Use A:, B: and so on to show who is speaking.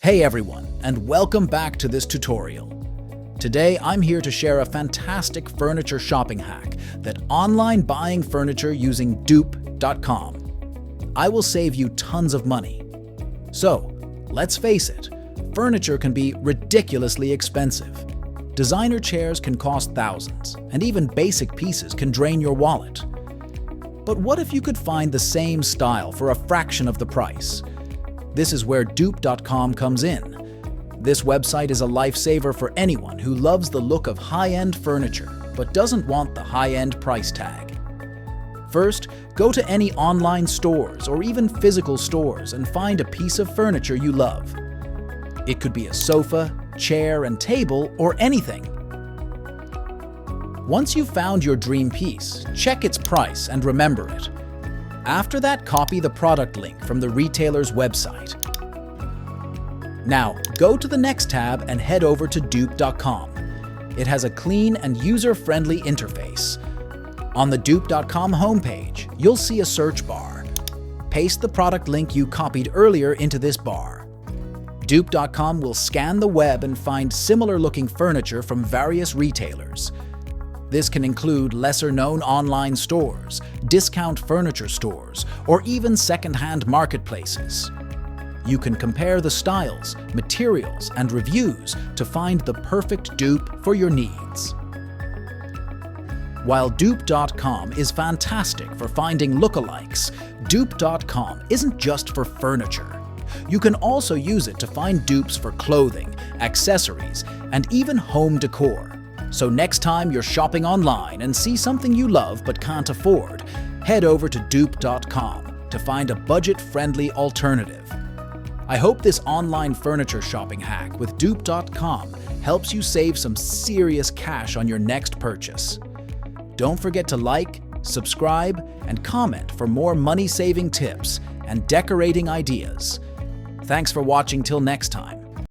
A: Hey everyone, and welcome back to this tutorial. Today I'm here to share a fantastic furniture shopping hack that online buying furniture using Dupe.com. I will save you tons of money. So, let's face it, furniture can be ridiculously expensive. Designer chairs can cost thousands, and even basic pieces can drain your wallet. But what if you could find the same style for a fraction of the price? This is where Dupe.com comes in. This website is a lifesaver for anyone who loves the look of high-end furniture but doesn't want the high-end price tag. First, go to any online stores or even physical stores and find a piece of furniture you love. It could be a sofa, chair, and table, or anything. Once you've found your dream piece, check its price and remember it. After that, copy the product link from the retailer's website. Now, go to the next tab and head over to Dupe.com. It has a clean and user-friendly interface. On the Dupe.com homepage, you'll see a search bar. Paste the product link you copied earlier into this bar. Dupe.com will scan the web and find similar-looking furniture from various retailers. This can include lesser-known online stores, discount furniture stores, or even second-hand marketplaces. You can compare the styles, materials, and reviews to find the perfect dupe for your needs. While Dupe.com is fantastic for finding lookalikes, Dupe.com isn't just for furniture. You can also use it to find dupes for clothing, accessories, and even home decor. So next time you're shopping online and see something you love but can't afford, head over to Dupe.com to find a budget-friendly alternative. I hope this online furniture shopping hack with Dupe.com helps you save some serious cash on your next purchase. Don't forget to like, subscribe, and comment for more money-saving tips and decorating ideas. Thanks for watching till next time.